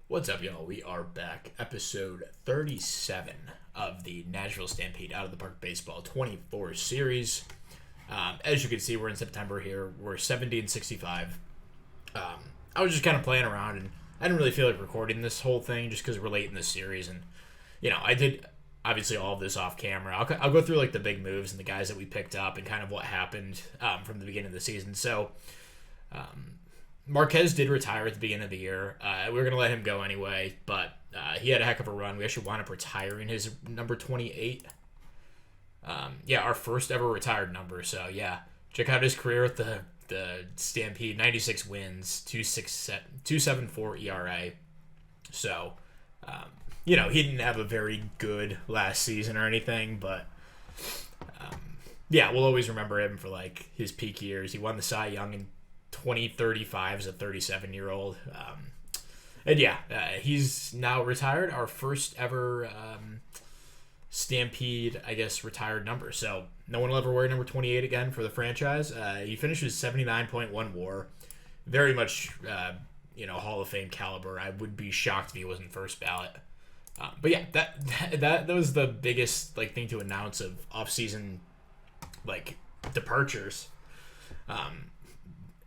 What's up, y'all? We are back. Episode 37 of the Nashville Stampede Out of the Park Baseball 24 series. As you can see, we're in September here. We're 70 and 65. I was just kind of playing around, and I didn't really feel like recording this whole thing just because we're late in the series. And, I did obviously all of this off camera. I'll go through like the big moves and the guys that we picked up and kind of what happened from the beginning of the season. So, Marquez did retire at the beginning of the year. We were going to let him go anyway, but he had a heck of a run. We actually wound up retiring his number 28. Our first ever retired number. So, check out his career with the Stampede. 96 wins, 2.74 ERA. So, he didn't have a very good last season or anything, but we'll always remember him for like his peak years. He won the Cy Young in 2035 as a 37-year-old. He's now retired. Our first ever Stampede, retired number. So no one will ever wear number 28 again for the franchise. He finishes 79.1 WAR. Very much, Hall of Fame caliber. I would be shocked if he wasn't first ballot. That was the biggest thing to announce of off-season departures.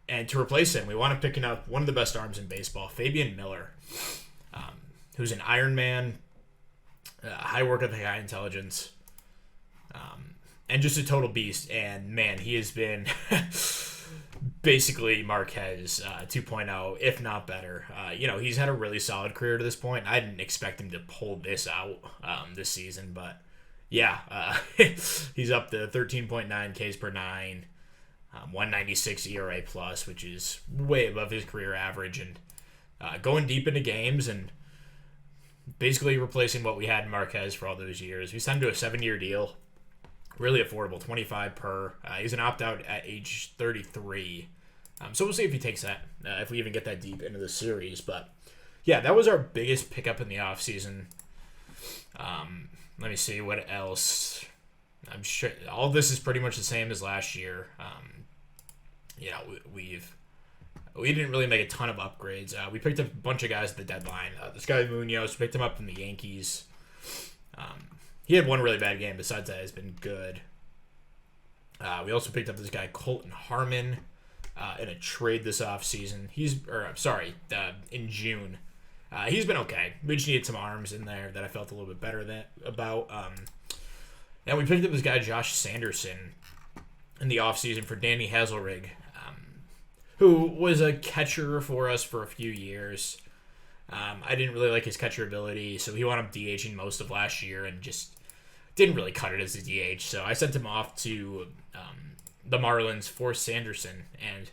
And to replace him, we want to pick up one of the best arms in baseball, Fabian Miller, who's an Iron Man, high work ethic, high intelligence, and just a total beast. And, man, he has been basically Marquez 2.0, if not better. He's had a really solid career to this point. I didn't expect him to pull this out this season, but, he's up to 13.9 Ks per nine. 196 ERA plus, which is way above his career average, and going deep into games and basically replacing what we had in Marquez for all those years. We signed him to a 7-year deal, really affordable, 25 per. He's an opt-out at age 33, so we'll see if he takes that, if we even get that deep into the series. But that was our biggest pickup in the offseason. Let me see what else. I'm sure all this is pretty much the same as last year. We didn't really make a ton of upgrades. We picked up a bunch of guys at the deadline. This guy Munoz, picked him up from the Yankees. He had one really bad game. Besides that, has been good. We also picked up this guy Colton Harmon in a trade this offseason. In June. He's been okay. We just needed some arms in there that I felt a little bit better about. And we picked up this guy Josh Sanderson in the offseason for Danny Hazelrig, who was a catcher for us for a few years. I didn't really like his catcher ability, so he wound up DHing most of last year and just didn't really cut it as a DH. So I sent him off to the Marlins for Sanderson, and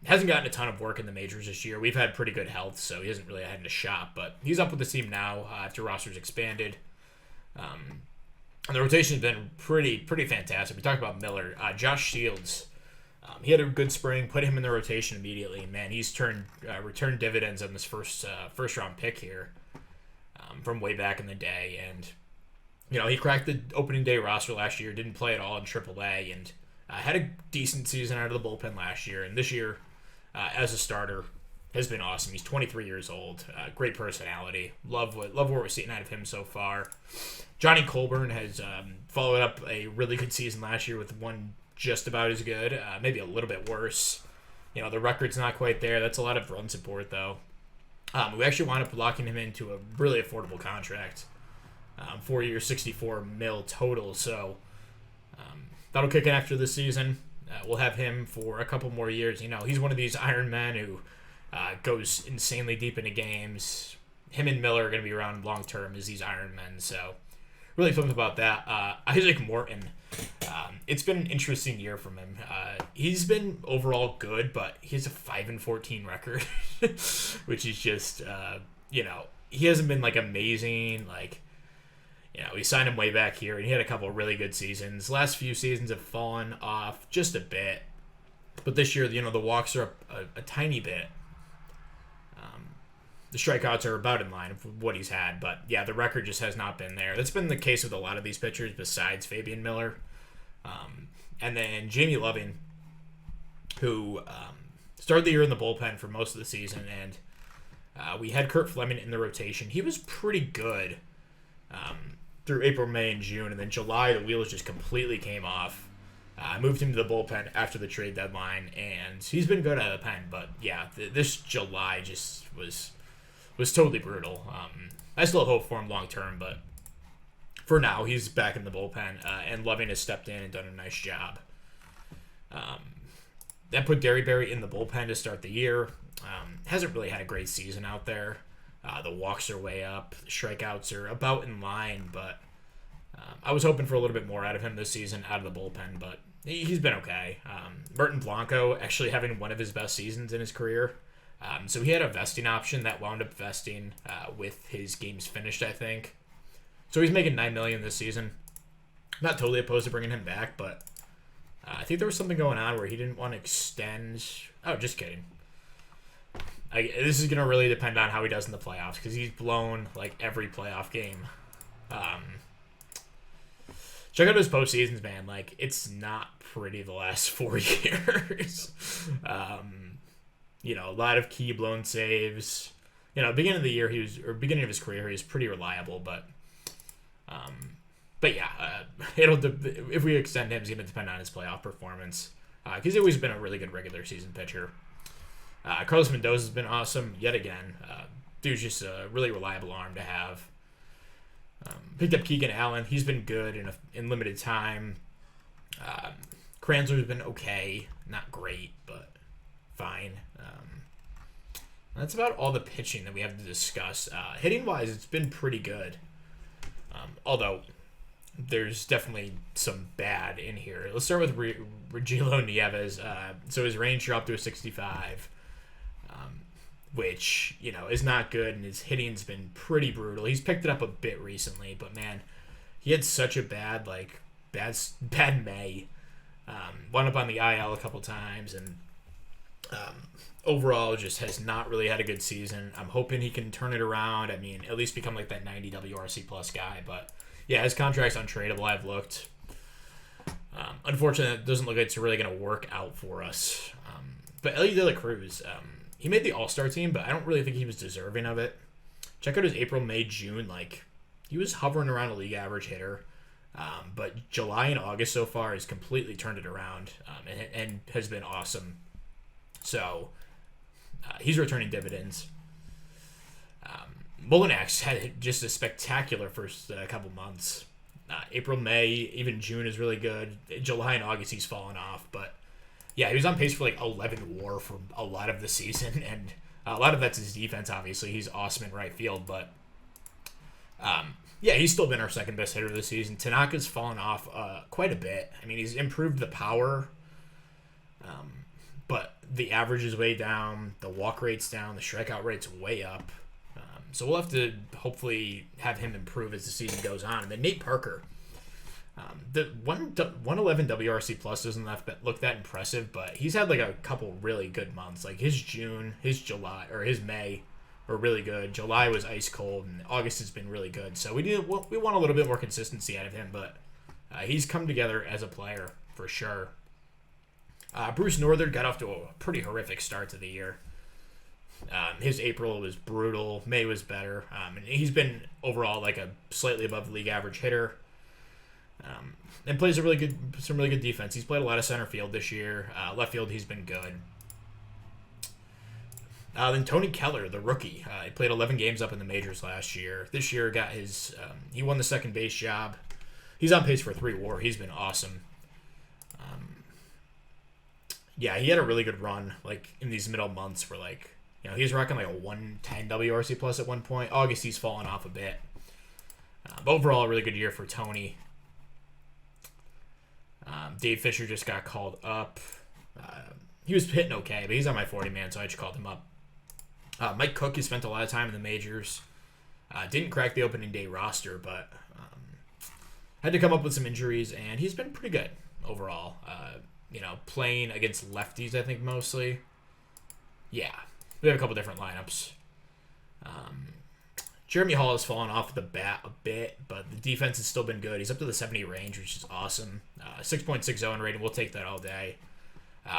hasn't gotten a ton of work in the majors this year. We've had pretty good health, so he hasn't really had to shop, but he's up with the team now after roster's expanded. And the rotation's been pretty fantastic. We talked about Miller. Josh Shields, he had a good spring, put him in the rotation immediately. Man, he's returned dividends on this first round pick here from way back in the day. And, he cracked the opening day roster last year, didn't play at all in AAA, and had a decent season out of the bullpen last year. And this year, as a starter, has been awesome. He's 23 years old. Great personality. Love what we're seeing out of him so far. Johnny Colburn has followed up a really good season last year with one just about as good, maybe a little bit worse. The record's not quite there. That's a lot of run support, though. We actually wound up locking him into a really affordable contract. 4 years, 64 mil total. So that'll kick in after this season. We'll have him for a couple more years. He's one of these Iron Men who goes insanely deep into games. Him and Miller are going to be around long term as these Iron Men. So really pumped about that. Isaac Morton, it's been an interesting year from him. He's been overall good, but he has a 5-14 record, which is just, he hasn't been amazing. We signed him way back here, and he had a couple of really good seasons. Last few seasons have fallen off just a bit, but this year, the walks are up a tiny bit. The strikeouts are about in line with what he's had, but the record just has not been there. That's been the case with a lot of these pitchers besides Fabian Miller. And then Jamie Loving, who started the year in the bullpen for most of the season and We had Kurt Fleming in the rotation. He was pretty good through April, May, and June, and then July the wheels just completely came off. I moved him to the bullpen after the trade deadline, and he's been good out of the pen. But yeah, this July just was totally brutal. I still have hope for him long term, but for now he's back in the bullpen, and Loving has stepped in and done a nice job. That put Gary Berry in the bullpen to start the year. Hasn't really had a great season out there. The walks are way up. The strikeouts are about in line, but I was hoping for a little bit more out of him this season out of the bullpen, but he's been okay. Merton Blanco actually having one of his best seasons in his career. So he had a vesting option that wound up vesting with his games finished, I think. So he's making $9 million this season. Not totally opposed to bringing him back, but I think there was something going on where he didn't want to extend. Oh, just kidding. This is going to really depend on how he does in the playoffs because he's blown like every playoff game. Check out his postseasons, man. Like, it's not pretty the last 4 years. A lot of key blown saves. Beginning of the year beginning of his career, he was pretty reliable, but yeah, if we extend him, it's going to depend on his playoff performance. Because he's always been a really good regular season pitcher. Carlos Mendoza's been awesome yet again. Dude's just a really reliable arm to have. Picked up Keegan Allen. He's been good in limited time. Kranzler's been okay. Not great, but fine. That's about all the pitching that we have to discuss. Hitting-wise, it's been pretty good. Although, there's definitely some bad in here. Let's start with Regilo Nieves. So his range dropped to a 65. Which, is not good, and his hitting's been pretty brutal. He's picked it up a bit recently, but man, he had such a bad May. Wound up on the IL a couple times, and overall just has not really had a good season. I'm hoping he can turn it around. I mean, at least become like that 90 WRC plus guy, but yeah, his contract's untradeable. I've looked. Unfortunately, it doesn't look like it's really going to work out for us. But Ellie De La Cruz, he made the All-Star team, but I don't really think he was deserving of it. Check out his April, May, June. Like, he was hovering around a league average hitter. But July and August so far has completely turned it around and has been awesome. So, he's returning dividends. Molinex had just a spectacular first couple months. April, May, even June is really good. July and August, he's fallen off, but yeah, he was on pace for like 11 WAR for a lot of the season, and a lot of that's his defense, obviously. He's awesome in right field, but yeah, he's still been our second best hitter this season. Tanaka's fallen off quite a bit. I mean, he's improved the power, but the average is way down, the walk rate's down, the strikeout rate's way up. So we'll have to hopefully have him improve as the season goes on. And then Nate Parker. The 111 WRC plus doesn't look that impressive, but he's had like a couple really good months. Like his June, his July, or his May were really good. July was ice cold, and August has been really good. So we want a little bit more consistency out of him, but he's come together as a player for sure. Bruce Northern got off to a pretty horrific start to the year. His April was brutal. May was better. And he's been overall like a slightly above league average hitter. And plays some really good defense. He's played a lot of center field this year. Left field, he's been good. Then Tony Keller, the rookie. He played 11 games up in the majors last year. This year got he won the second base job. He's on pace for 3 WAR. He's been awesome. Yeah, he had a really good run like in these middle months where he's rocking like a 110 WRC plus at one point. August, he's fallen off a bit. But overall, a really good year for Tony. Dave Fisher just got called up. He was hitting okay, but he's on my 40-man, so I just called him up. Mike Cook has spent a lot of time in the majors. Didn't crack the opening day roster, but had to come up with some injuries, and he's been pretty good overall. Playing against lefties, I think, mostly. Yeah. We have a couple different lineups. Jeremy Hall has fallen off the bat a bit, but the defense has still been good. He's up to the 70 range, which is awesome. 6.60 rating. We'll take that all day.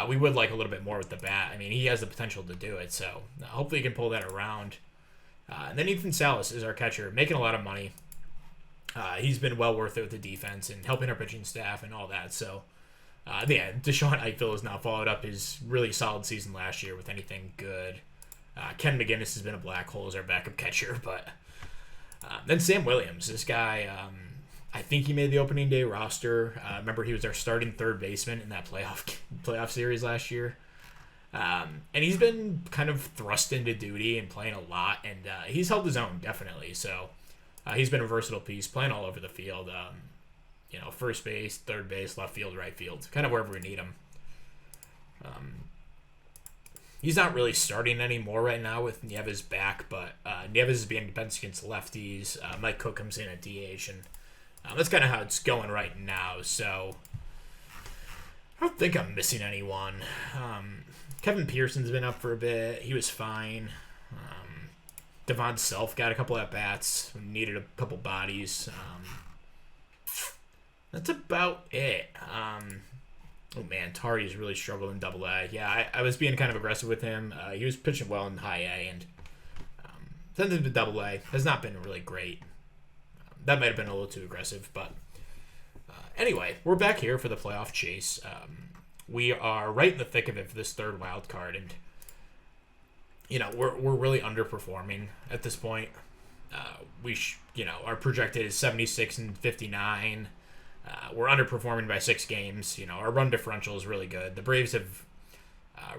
We would like a little bit more with the bat. I mean, he has the potential to do it, so hopefully he can pull that around. And then Ethan Salas is our catcher, making a lot of money. He's been well worth it with the defense and helping our pitching staff and all that. So, yeah, Deshaun Eichel has now followed up his really solid season last year with anything good. Ken McGinnis has been a black hole as our backup catcher, but then Sam Williams, this guy, I think he made the opening day roster. Remember, he was our starting third baseman in that playoff series last year. And he's been kind of thrust into duty and playing a lot, and he's held his own, definitely. So he's been a versatile piece, playing all over the field. First base, third base, left field, right field, kind of wherever we need him. He's not really starting anymore right now with Nieves back, but Nieves is being benched against lefties. Mike Cook comes in at DH, and that's kind of how it's going right now. So I don't think I'm missing anyone. Kevin Pearson's been up for a bit. He was fine. Devon Self got a couple at-bats. Needed a couple bodies. That's about it. Oh, man, Tari's really struggled in Double-A. Yeah, I was being kind of aggressive with him. He was pitching well in High-A, and sent him to Double-A. Has not been really great. That might have been a little too aggressive, but anyway, we're back here for the playoff chase. We are right in the thick of it for this third wild card, and we're really underperforming at this point. Our projected is 76 and 59. We're underperforming by 6 games. Our run differential is really good. The Braves have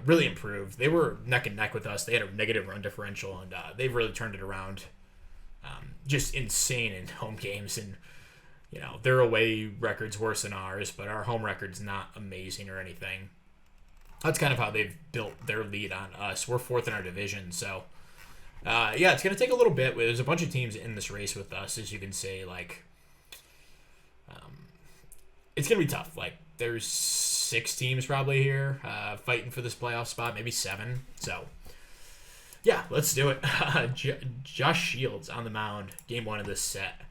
really improved. They were neck and neck with us. They had a negative run differential, and they've really turned it around. Just insane in home games, and their away record's worse than ours, but our home record's not amazing or anything. That's kind of how they've built their lead on us. We're 4th in our division, so it's going to take a little bit. There's a bunch of teams in this race with us, as you can say. It's going to be tough. There's 6 teams probably here fighting for this playoff spot, maybe 7. So, yeah, let's do it. Josh Shields on the mound, game 1 of this set.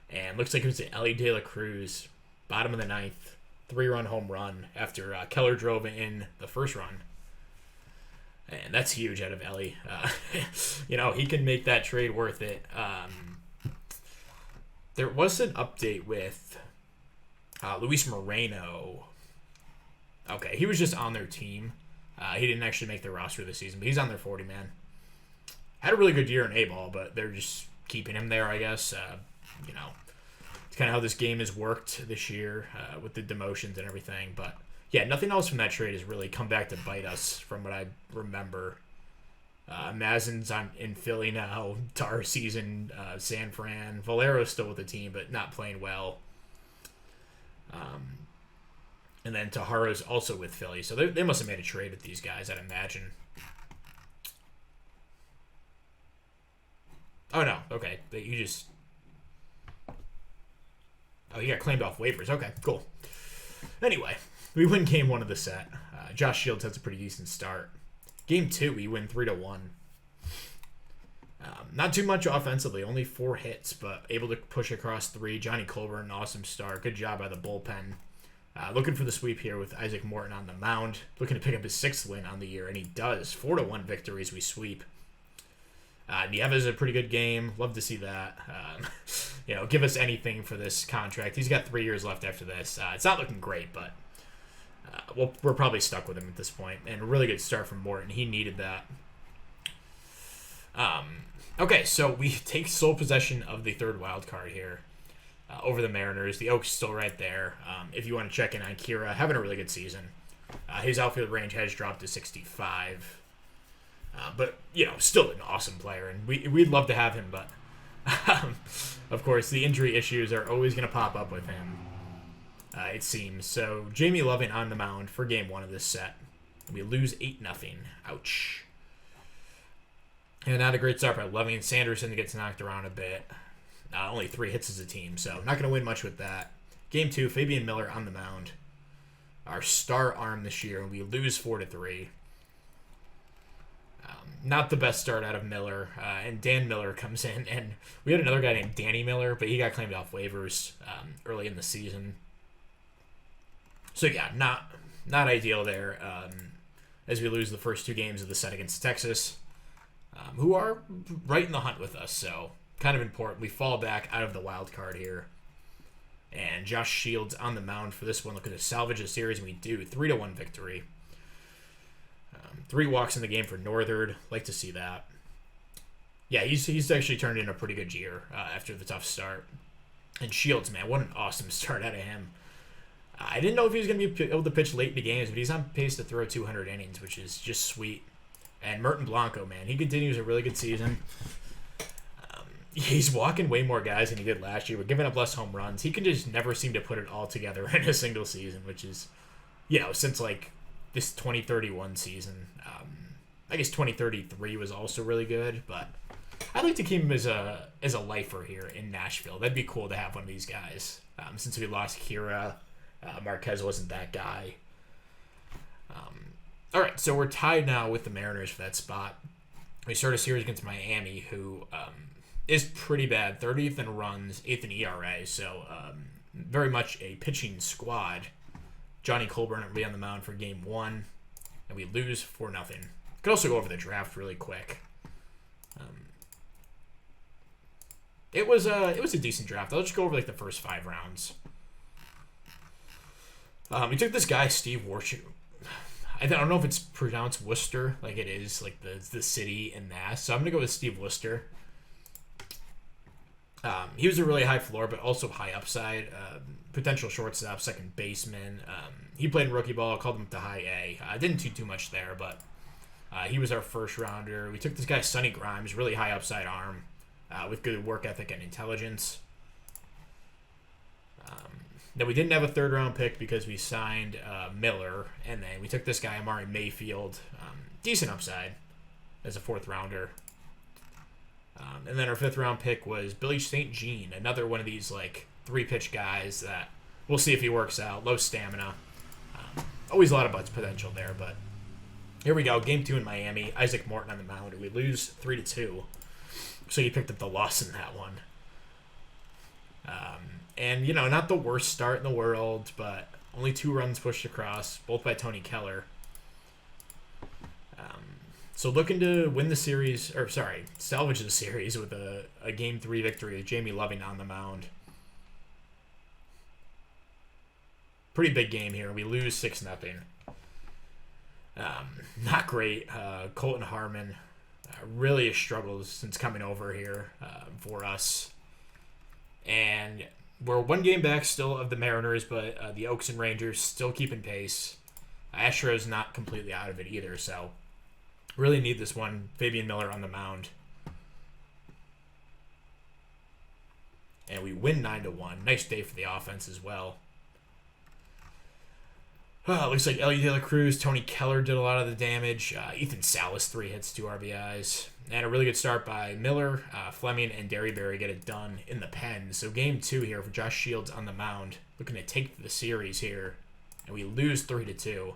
And looks like it was Ellie De La Cruz, bottom of the 9th, 3-run home run after Keller drove in the first run. And that's huge out of Ellie. He can make that trade worth it. There was an update with Luis Moreno. Okay, he was just on their team. He didn't actually make their roster this season, but he's on their 40-man. Had a really good year in A-ball, but they're just keeping him there, I guess. It's kind of how this game has worked this year with the demotions and everything. But, yeah, nothing else from that trade has really come back to bite us from what I remember. Mazin's in Philly now. Darcy's in San Fran. Valero's still with the team, but not playing well. And then Taharo's also with Philly. So they must have made a trade with these guys, I'd imagine. Oh, no. Okay. He got claimed off waivers. Okay, cool. Anyway, we win game 1 of the set. Josh Shields has a pretty decent start. Game 2, we win 3-1. Not too much offensively, only 4 hits, but able to push across 3. Johnny Colburn, an awesome start. Good job by the bullpen. Looking for the sweep here with Isaac Morton on the mound. Looking to pick up his 6th win on the year, and he does. 4-1 victories, we sweep. Nieves is a pretty good game. Love to see that. Give us anything for this contract. He's got 3 years left after this. It's not looking great, but we're probably stuck with him at this point. And a really good start from Morton. He needed that. Okay, so we take sole possession of the third wild card here over the Mariners. The Oaks still right there. If you want to check in on Kira, having a really good season. His outfield range has dropped to 65. But, still an awesome player, and we'd love to have him, but of course, the injury issues are always going to pop up with him, it seems. So, Jamie Loving on the mound for game 1 of this set. We lose 8-0. Ouch. And not a great start by Loving. Sanderson gets knocked around a bit. Only 3 hits as a team, so not going to win much with that. Game 2, Fabian Miller on the mound. Our star arm this year, and we lose 4-3. Not the best start out of Miller, and Dan Miller comes in, and we had another guy named Danny Miller, but he got claimed off waivers early in the season. So yeah, not ideal there, as we lose the first 2 games of the set against Texas. who are right in the hunt with us. So kind of important. We fall back out of the wild card here. And Josh Shields on the mound for this one, looking to salvage the series, and we do. 3-1 victory. 3 walks in the game for Northern. Like to see that. Yeah, he's actually turned in a pretty good year after the tough start. And Shields, man, what an awesome start out of him. I didn't know if he was going to be able to pitch late in the games, but he's on pace to throw 200 innings, which is just sweet. And Merton Blanco, man, he continues a really good season. He's walking way more guys than he did last year. We're giving up less home runs. He can just never seem to put it all together in a single season, which is, since like this 2031 season. I guess 2033 was also really good, but I'd like to keep him as a lifer here in Nashville. That'd be cool to have one of these guys. Since we lost Kira, Marquez wasn't that guy. All right, so we're tied now with the Mariners for that spot. We start a series against Miami, who is pretty bad. 30th in runs, 8th in ERA, so very much a pitching squad. Johnny Colburn will be on the mound for game 1, and we lose 4-0. Could also go over the draft really quick. It was a decent draft. I'll just go over like the first 5 rounds. We took this guy Steve Worcester. I don't know if it's pronounced Worcester, like it is, like the city in Mass. So I'm gonna go with Steve Worcester. He was a really high floor, but also high upside. Potential shortstop, second baseman. He played in rookie ball. Called him to high A. Didn't do too much there, but he was our first rounder. We took this guy Sonny Grimes, really high upside arm, with good work ethic and intelligence. Then we didn't have a 3rd round pick because we signed Miller, and then we took this guy Amari Mayfield, decent upside, as a 4th rounder. And then our 5th round pick was Billy St. Jean, another one of these like 3-pitch guys that we'll see if he works out. Low stamina, always a lot of potential there. But here we go, game 2 in Miami. Isaac Morton on the mound. We lose 3-2, so you picked up the loss in that one. And, not the worst start in the world, but only 2 runs pushed across, both by Tony Keller. So looking to win the series, salvage the series with a Game 3 victory with Jamie Loving on the mound. Pretty big game here. We lose 6-0. Not great. Colton Harmon really has struggled since coming over here for us. And we're 1 game back still of the Mariners, but the Oaks and Rangers still keeping pace. Astros not completely out of it either, so really need this one. Fabian Miller on the mound. And we win 9-1. Nice day for the offense as well. Looks like Ellie De La Cruz, Tony Keller did a lot of the damage. Ethan Salas, 3 hits, 2 RBIs. And a really good start by Miller, Fleming, and Derryberry get it done in the pen. So game 2 here for Josh Shields on the mound. Looking to take the series here. And we lose 3-2.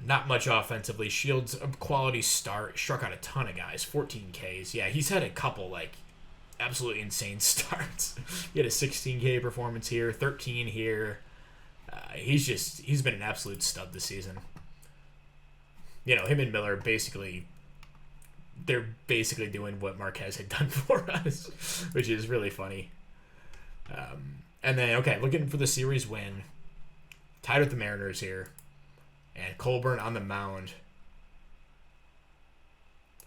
Not much offensively. Shields, a quality start. Struck out a ton of guys. 14 Ks. Yeah, he's had a couple, absolutely insane starts. He had a 16K performance here, 13 here. He's been an absolute stud this season. Him and Miller they're basically doing what Marquez had done for us, which is really funny. And then, looking for the series win. Tied with the Mariners here. And Colburn on the mound.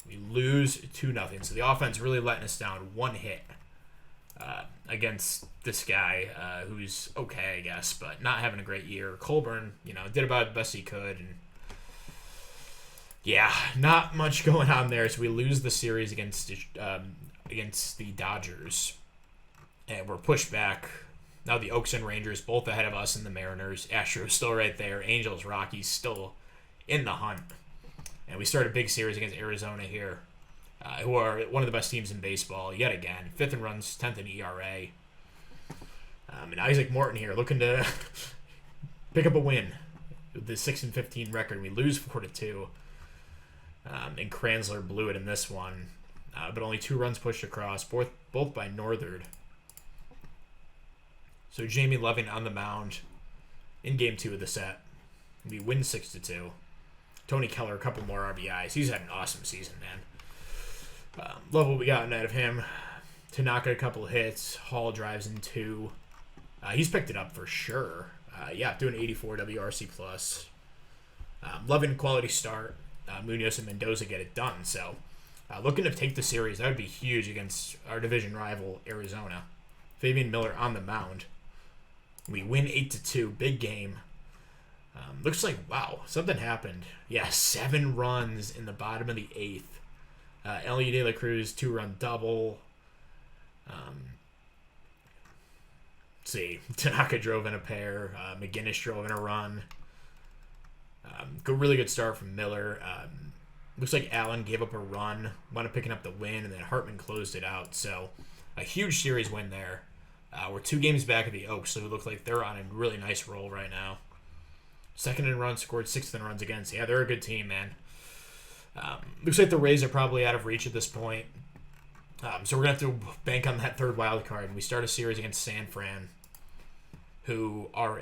We lose 2-0. So the offense really letting us down. 1 hit against this guy who's okay, I guess, but not having a great year. Colburn, did about the best he could. And yeah, not much going on there. So we lose the series against the Dodgers. And we're pushed back. Now the Oaks and Rangers both ahead of us and the Mariners. Astros still right there. Angels, Rockies still in the hunt. And we start a big series against Arizona here, who are one of the best teams in baseball yet again. 5th in runs, 10th in ERA. And Isaac Morton here looking to pick up a win with the 6-15 record. We lose 4-2. And Kranzler blew it in this one. But only 2 runs pushed across, both by Northern. So Jamie Loving on the mound in game 2 of the set. We win 6-2. Tony Keller, a couple more RBIs. He's had an awesome season, man. Love what we got out of him. Tanaka, a couple hits. Hall drives in 2. He's picked it up for sure. Doing 84 WRC+. Loving quality start. Munoz and Mendoza get it done. So, looking to take the series. That would be huge against our division rival, Arizona. Fabian Miller on the mound. We win 8-2. Big game. Looks like, wow, something happened. Yeah, 7 runs in the bottom of the 8th. Ellie De La Cruz, 2-run double. Let's see. Tanaka drove in a pair. McGinnis drove in a run. Really good start from Miller. Looks like Allen gave up a run, wound up picking up the win, and then Hartman closed it out. So a huge series win there. We're 2 games back of the Oaks, so it looks like they're on a really nice roll right now. Second in runs scored, 6th in runs against. Yeah, they're a good team, man. Looks like the Rays are probably out of reach at this point. So we're going to have to bank on that 3rd wild card. And we start a series against San Fran, who are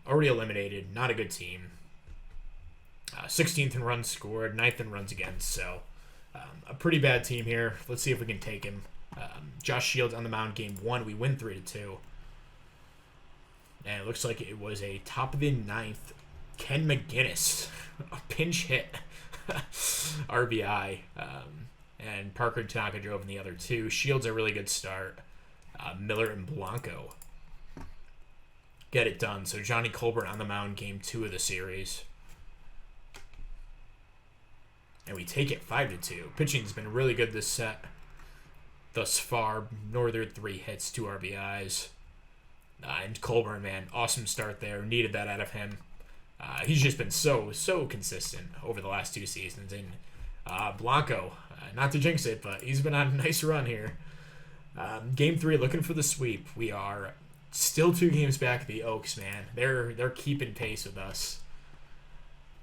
already eliminated, not a good team. 16th in runs scored, 9th in runs against. So a pretty bad team here. Let's see if we can take him. Josh Shields on the mound, game 1. We win 3-2. And it looks like it was a top of the 9th. Ken McGinnis, a pinch hit RBI. And Parker and Tanaka drove in the other 2. Shields a really good start. Miller and Blanco get it done. So Johnny Colbert on the mound, game 2 of the series. And we take it 5-2. Pitching's been really good this set thus far. Northern 3 hits, 2 RBIs. And Colburn, man, awesome start there. Needed that out of him. He's just been so consistent over the last 2 seasons. And Blanco, not to jinx it, but he's been on a nice run here. Game 3, looking for the sweep. We are still 2 games back at the Oaks, man. They're keeping pace with us.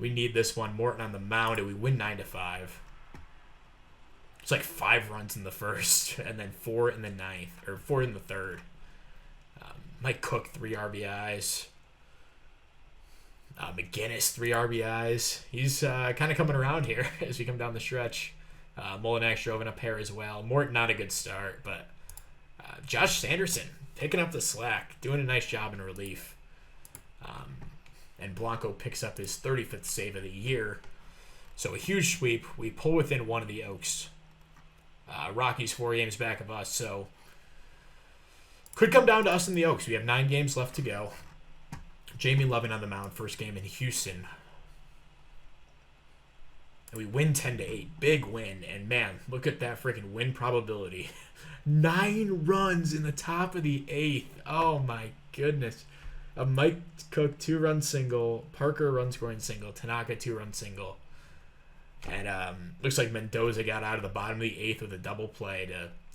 We need this one. Morton on the mound, and we win 9-5. It's like 5 runs in the first, and then 4 in the 9th, or 4 in the 3rd. Mike Cook, 3 RBIs. McGinnis, 3 RBIs. He's kind of coming around here as we come down the stretch. Molinak drove in a pair as well. Morton, not a good start, but Josh Sanderson picking up the slack, doing a nice job in relief. And Blanco picks up his 35th save of the year. So a huge sweep. We pull within 1 of the Oaks. Rockies 4 games back of us, so could come down to us in the Oaks. We have 9 games left to go. Jamie Lovin on the mound, first game in Houston. And we win 10-8. Big win. And man, look at that freaking win probability. 9 runs in the top of the 8th. Oh my goodness. A Mike Cook 2-run single, Parker run scoring single, Tanaka 2-run single. And looks like Mendoza got out of the bottom of the 8th with a double play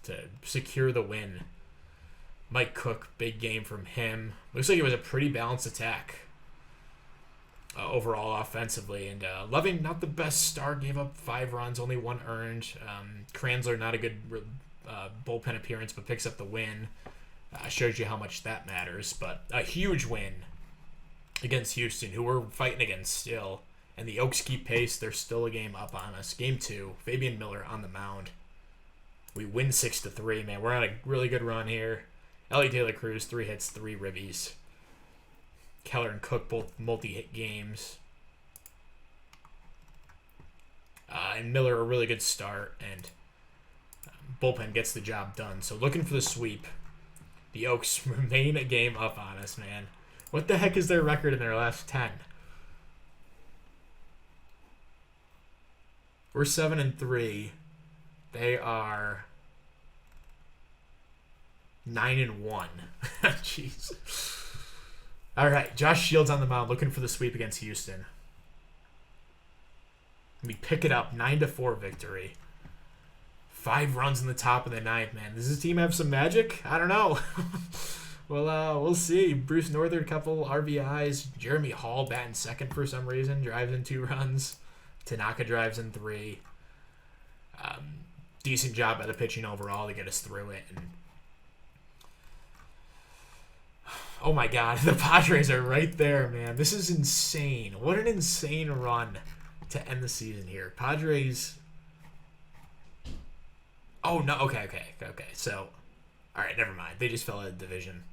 to secure the win. Mike Cook, big game from him. Looks like it was a pretty balanced attack overall offensively. And Loving, not the best start, gave up 5 runs, only 1 earned. Kranzler, not a good bullpen appearance, but picks up the win. Shows you how much that matters. But a huge win against Houston, who we're fighting against still. And the Oaks keep pace. They're still a game up on us. Game 2, Fabian Miller on the mound. We win 6-3, man. We're on a really good run here. Ellie De La Cruz, 3 hits, 3 ribbies. Keller and Cook, both multi-hit games. And Miller, a really good start. And bullpen gets the job done. So looking for the sweep. The Oaks remain a game up on us, man. What the heck is their record in their last 10? We're 7-3. They are 9-1. Jeez. All right, Josh Shields on the mound, looking for the sweep against Houston. We pick it up, 9-4 victory. 5 runs in the top of the 9th, man. Does this team have some magic? I don't know. Well, we'll see. Bruce Northern, couple RBIs. Jeremy Hall batting second for some reason. Drives in 2 runs. Tanaka drives in 3. Decent job by the pitching overall to get us through it. And oh my God, the Padres are right there, man. This is insane. What an insane run. to end the season here. Padres. Oh, no. Okay. So, all right, never mind. They just fell out of the division.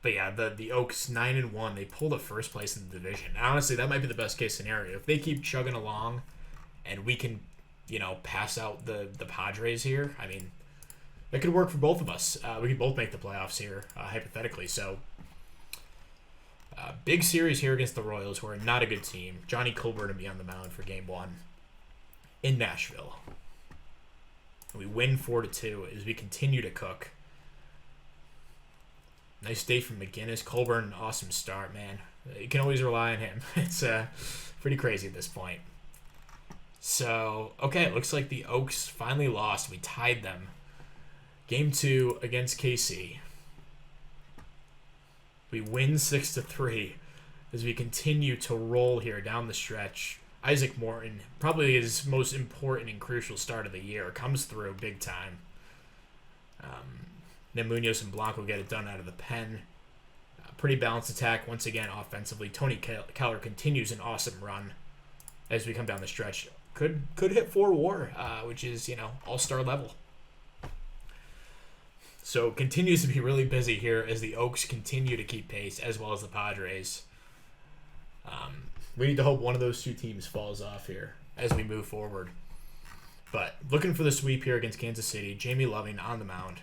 But yeah, the Oaks 9-1. They pulled a first place in the division. Honestly, that might be the best case scenario. If they keep chugging along, and we can, pass out the Padres here. I mean, that could work for both of us. We could both make the playoffs here, hypothetically. So, big series here against the Royals, who are not a good team. Johnny Colbert to be on the mound for Game 1 in Nashville. We win 4-2 as we continue to cook. Nice day from McGinnis. Colburn, an awesome start, man. You can always rely on him. It's pretty crazy at this point. So, okay, it looks like the Oaks finally lost. We tied them. Game 2 against KC. We win 6-3 as we continue to roll here down the stretch. Isaac Morton, probably his most important and crucial start of the year, comes through big time. Then Munoz and Blanco get it done out of the pen. Pretty balanced attack once again offensively. Tony Keller continues an awesome run as we come down the stretch. Could hit 4 WAR, which is, all-star level. So continues to be really busy here as the Oaks continue to keep pace, as well as the Padres. We need to hope one of those two teams falls off here as we move forward. But looking for the sweep here against Kansas City. Jamie Loving on the mound.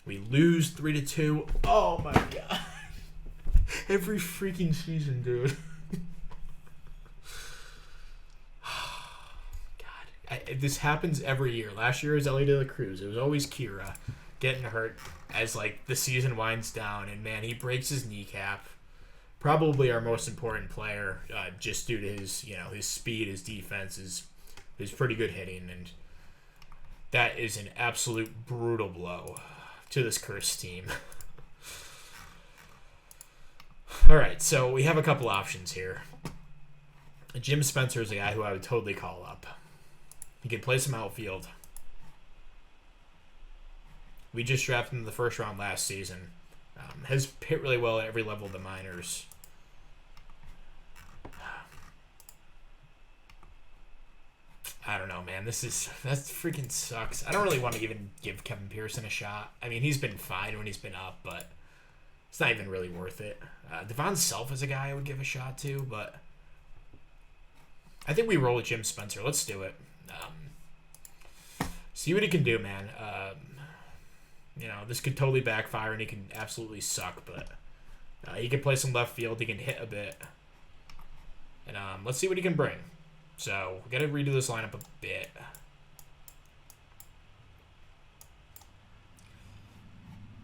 We lose 3-2. Oh my god. Every freaking season, dude. God. This happens every year. Last year was Ellie De La Cruz. It was always Kira getting hurt as the season winds down. And man, he breaks his kneecap. Probably our most important player, just due to his, his speed, his defense, his pretty good hitting. And that is an absolute brutal blow to this cursed team. All right, so we have a couple options here. Jim Spencer is a guy who I would totally call up. He could play some outfield. We just drafted him in the first round last season. Has hit really well at every level of the minors. I don't know, man. That freaking sucks. I don't really want to even give Kevin Pearson a shot. I mean, he's been fine when he's been up, but it's not even really worth it. Devon Self is a guy I would give a shot to, but I think we roll with Jim Spencer. Let's do it. See what he can do, man. This could totally backfire, and he can absolutely suck, but he can play some left field. He can hit a bit. And let's see what he can bring. So, we got to redo this lineup a bit.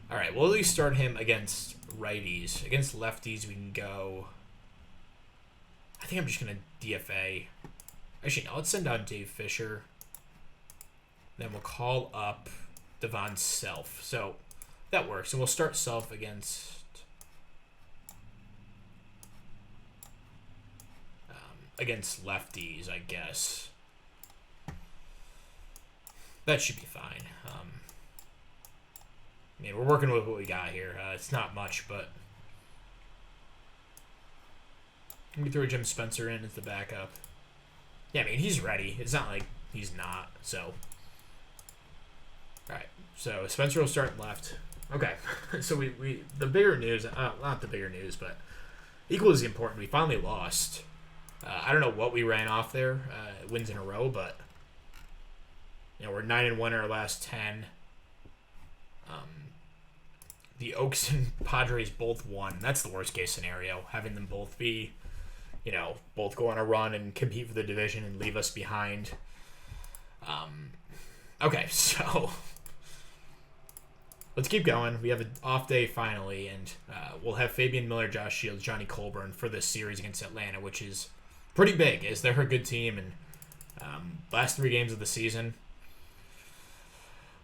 All right, we'll at least start him against righties. Against lefties, we can go... I think I'm just going to DFA. Actually, no, let's send out Dave Fisher. Then we'll call up Devon Self. So, that works. And we'll start Self against... against lefties, I guess. That should be fine. We're working with what we got here. It's not much, but we throw Jim Spencer in as the backup. Yeah, he's ready. It's not like he's not. So, all right. So Spencer will start left. Okay. So we the bigger news, not the bigger news, but equally as important, we finally lost. I don't know what we ran off there, wins in a row, but we're 9-1 in our last 10. The Oaks and Padres both won. That's the worst case scenario, having them both be, both go on a run and compete for the division and leave us behind. Okay, so let's keep going. We have an off day finally, and we'll have Fabian Miller, Josh Shields, Johnny Colburn for this series against Atlanta, which is pretty big, as they're a good team. And last 3 games of the season,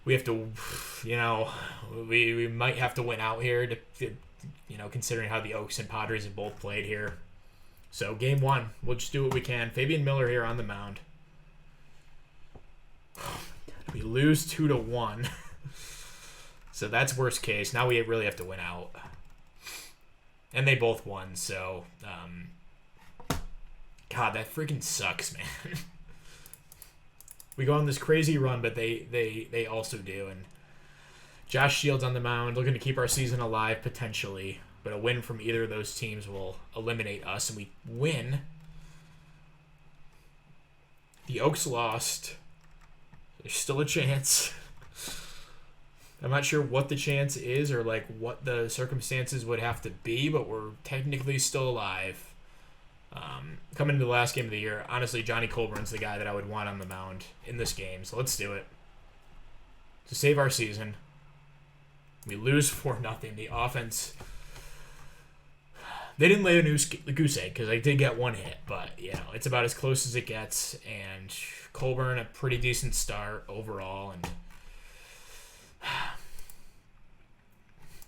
we have to, we might have to win out here, to considering how the Oaks and Padres have both played here. So game 1, we'll just do what we can. Fabian Miller here on the mound. We lose 2-1. So that's worst case. Now we really have to win out. and they both won. So, God, that freaking sucks, man. We go on this crazy run, but they also do. And Josh Shields on the mound, looking to keep our season alive potentially. But a win from either of those teams will eliminate us, and we win. The Oaks lost. There's still a chance. I'm not sure what the chance is or like what the circumstances would have to be, but we're technically still alive. Coming into the last game of the year, honestly, Johnny Colburn's the guy that I would want on the mound in this game, so let's do it. To save our season. We lose 4-0. The offense, they didn't lay a goose egg because I did get one hit, but it's about as close as it gets. And Colburn, a pretty decent start overall, and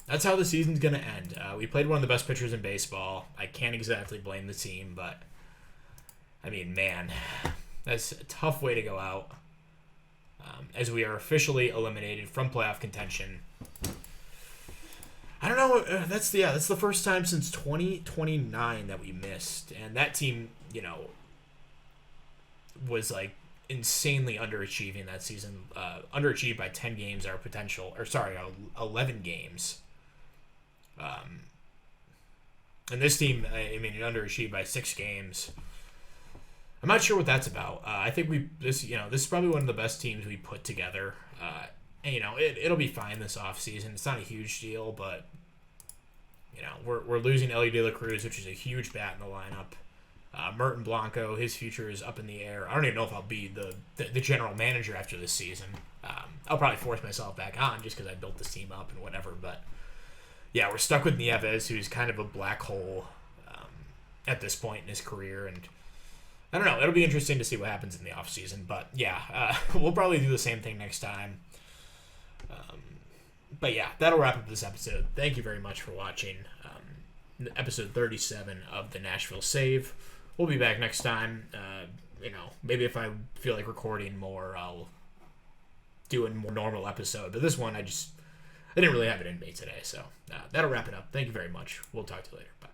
that's how the season's gonna end. We played one of the best pitchers in baseball. I can't exactly blame the team, but I mean, man, that's a tough way to go out. As we are officially eliminated from playoff contention. I don't know. That's the first time since 2029 that we missed, and that team, was like insanely underachieving that season. Underachieved by 10 games our potential, 11 games. And this team, it underachieved by 6 games. I'm not sure what that's about. I think this is probably one of the best teams we put together. And, it'll be fine this offseason. It's not a huge deal, but we're losing Ellie De La Cruz, which is a huge bat in the lineup. Merton Blanco, his future is up in the air. I don't even know if I'll be the general manager after this season. I'll probably force myself back on just because I built this team up and whatever. But yeah, we're stuck with Nieves, who's kind of a black hole at this point in his career, and I don't know. It'll be interesting to see what happens in the offseason. But yeah, we'll probably do the same thing next time. But yeah, that'll wrap up this episode. Thank you very much for watching episode 37 of the Nashville Save. We'll be back next time. Maybe if I feel like recording more, I'll do a more normal episode. But this one, I didn't really have it in me today. So that'll wrap it up. Thank you very much. We'll talk to you later. Bye.